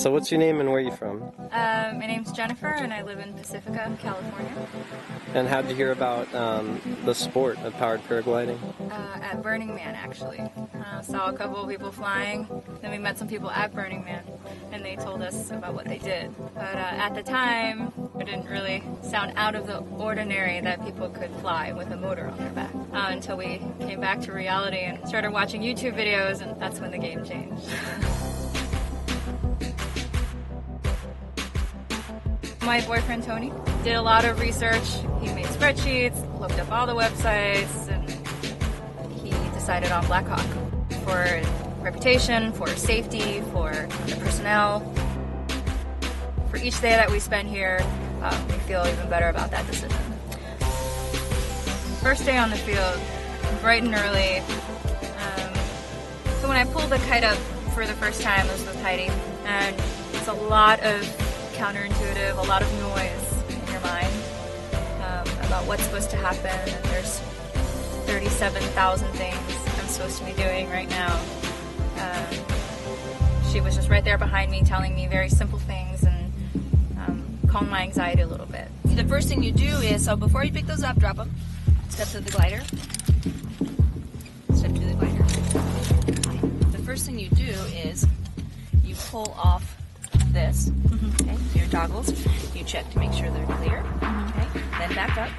So what's your name and where are you from? My name's Jennifer and I live in Pacifica, California. And how did you hear about the sport of powered paragliding? At Burning Man, actually. Saw a couple of people flying, then we met some people at Burning Man, and they told us about what they did. But at the time, it didn't really sound out of the ordinary that people could fly with a motor on their back. Until we came back to reality and started watching YouTube videos, and that's when the game changed. My boyfriend Tony did a lot of research. He made spreadsheets, looked up all the websites, and he decided on BlackHawk for reputation, for safety, for the personnel. For each day that we spend here, we feel even better about that decision. First day on the field, bright and early. So when I pulled the kite up for the first time, it was with Heidi, and it's a lot of counterintuitive, a lot of noise in your mind about what's supposed to happen, and there's 37,000 things I'm supposed to be doing right now. She was just right there behind me telling me very simple things and calmed my anxiety a little bit. The first thing you do is, so before you pick those up, drop them, step to the glider, step to the glider. The first thing you do is you pull off this, okay, your toggles, you check to make sure they're clear, okay, then back up.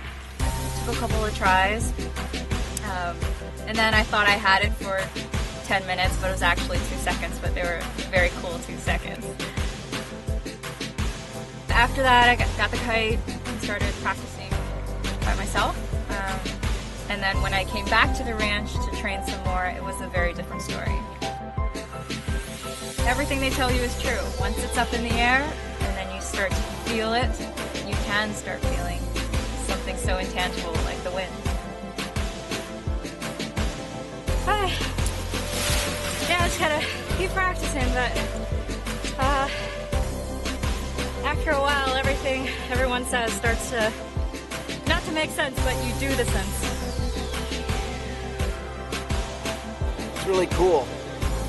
Took a couple of tries, and then I thought I had it for 10 minutes, but it was actually 2 seconds, but they were very cool 2 seconds. After that, I got the kite and started practicing by myself, and then when I came back to the ranch to train some more, it was a very different story. Everything they tell you is true. Once it's up in the air and then you start to feel it, you can start feeling something so intangible like the wind. Yeah, I just gotta keep practicing, but after a while everything everyone says starts to not to make sense, but you do the sense. It's really cool.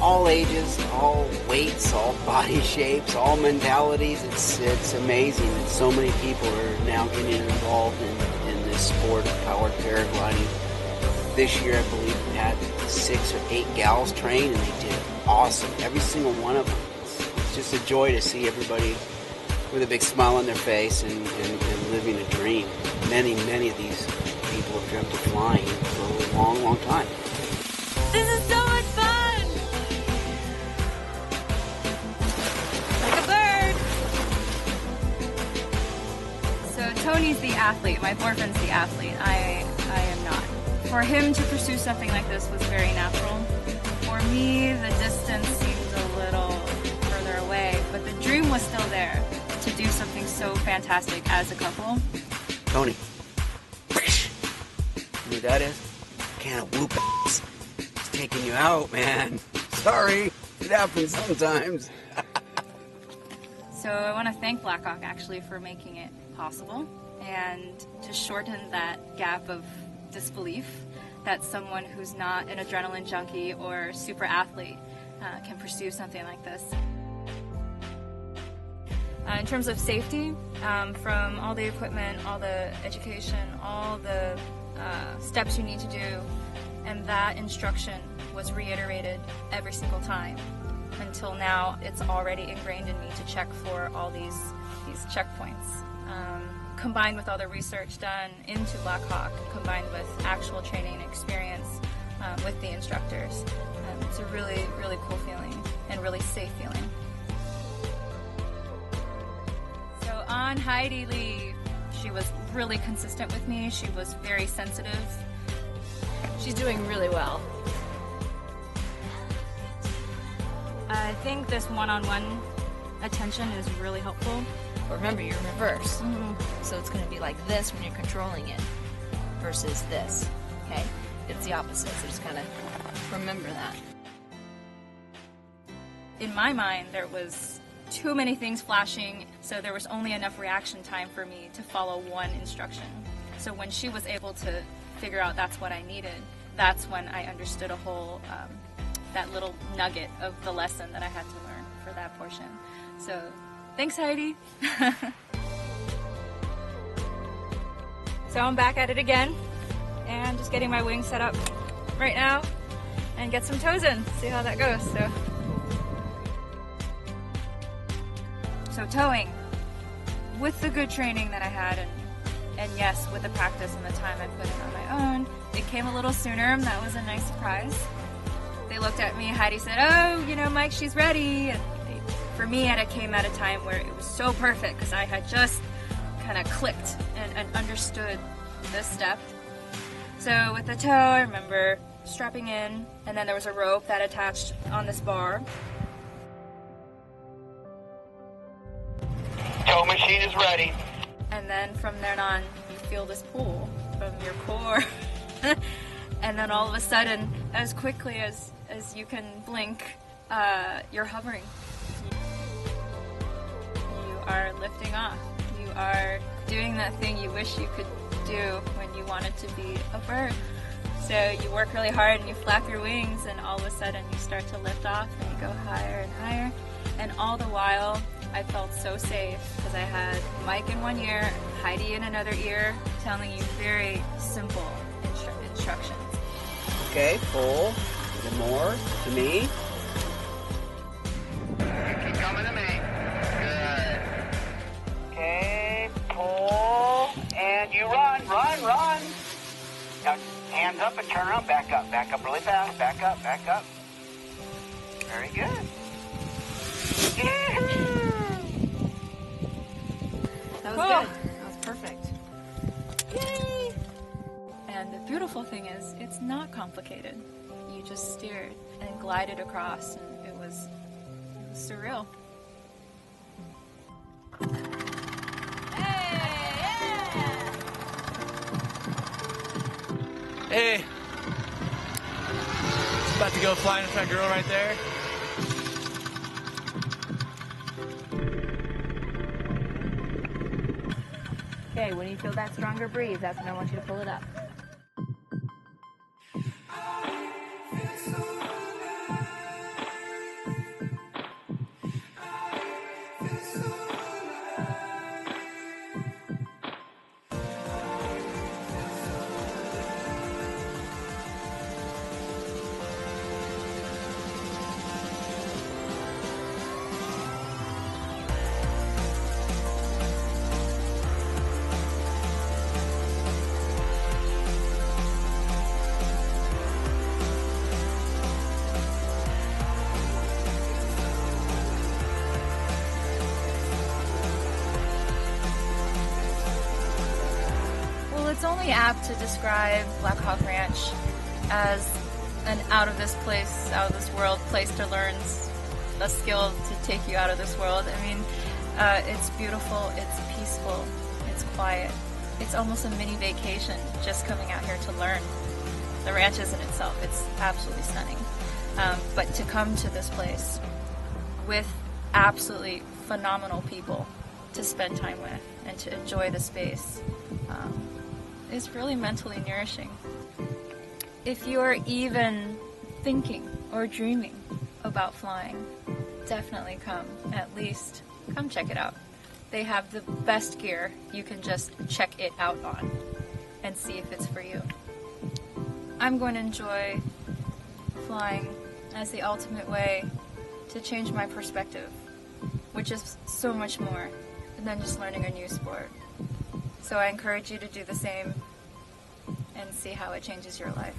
All ages, all weights, all body shapes, all mentalities. It's amazing that so many people are now getting involved in this sport of powered paragliding. This year, I believe we had 6 or 8 gals train, and they did awesome. Every single one of them. It's just a joy to see everybody with a big smile on their face and living a dream. Many of these people have dreamt of flying for a long, long time. This is so much fun! Tony's the athlete, my boyfriend's the athlete, I am not. For him to pursue something like this was very natural. For me, the distance seemed a little further away, but the dream was still there to do something so fantastic as a couple. Tony, you know what that is? A can of whoop ass. It's taking you out, man. Sorry, it happens sometimes. So I want to thank BlackHawk actually for making it possible and to shorten that gap of disbelief that someone who's not an adrenaline junkie or super athlete can pursue something like this. In terms of safety, from all the equipment, all the education, all the steps you need to do, and that instruction was reiterated every single time. Until now, it's already ingrained in me to check for all these checkpoints. Combined with all the research done into BlackHawk, combined with actual training experience with the instructors, it's a really, really cool feeling and really safe feeling. So on Heidi Lee, she was really consistent with me. She was very sensitive. She's doing really well. I think this one-on-one attention is really helpful. But remember, you're in reverse. So it's going to be like this when you're controlling it versus this, okay? It's the opposite, so just kind of remember that. In my mind, there was too many things flashing, so there was only enough reaction time for me to follow one instruction. So when she was able to figure out that's what I needed, that's when I understood a whole, that little nugget of the lesson that I had to learn for that portion. So thanks, Heidi. So I'm back at it again and just getting my wings set up right now and get some toes in, see how that goes. So towing, with the good training that I had and yes, with the practice and the time I put in on my own, it came a little sooner, and that was a nice surprise. They looked at me, Heidi said, oh, you know, Mike, she's ready. And for me, it came at a time where it was so perfect because I had just kind of clicked and understood this step. So with the tow, I remember strapping in, and then there was a rope that attached on this bar. Tow machine is ready. And then from then on, you feel this pull from your core. And then all of a sudden, as quickly as you can blink, you're hovering. You are lifting off. You are doing that thing you wish you could do when you wanted to be a bird. So you work really hard and you flap your wings, and all of a sudden you start to lift off and you go higher and higher. And all the while, I felt so safe because I had Mike in one ear, Heidi in another ear, telling you very simple instructions. Okay, pull. A little more to me. Keep coming to me. Good. Okay, pull, and you run. Now, hands up and turn around. Back up really fast. Back up. Very good. That was good. That was perfect. Yay! And the beautiful thing is, it's not complicated. You just steered and glided across, and it was surreal. Hey, it's about to go flying with that girl right there. Okay, when you feel that stronger breeze, that's when I want you to pull it up. It's only apt to describe BlackHawk Ranch as an out of this world place to learn a skill to take you out of this world. I mean, it's beautiful, it's peaceful, it's quiet. It's almost a mini vacation just coming out here to learn. The ranch is in itself, it's absolutely stunning. But to come to this place with absolutely phenomenal people to spend time with and to enjoy the space is really mentally nourishing. If you're even thinking or dreaming about flying, definitely come. At least come check it out. They have the best gear. You can just check it out on and see if it's for you. I'm going to enjoy flying as the ultimate way to change my perspective, which is so much more than just learning a new sport. So I encourage you to do the same and see how it changes your life.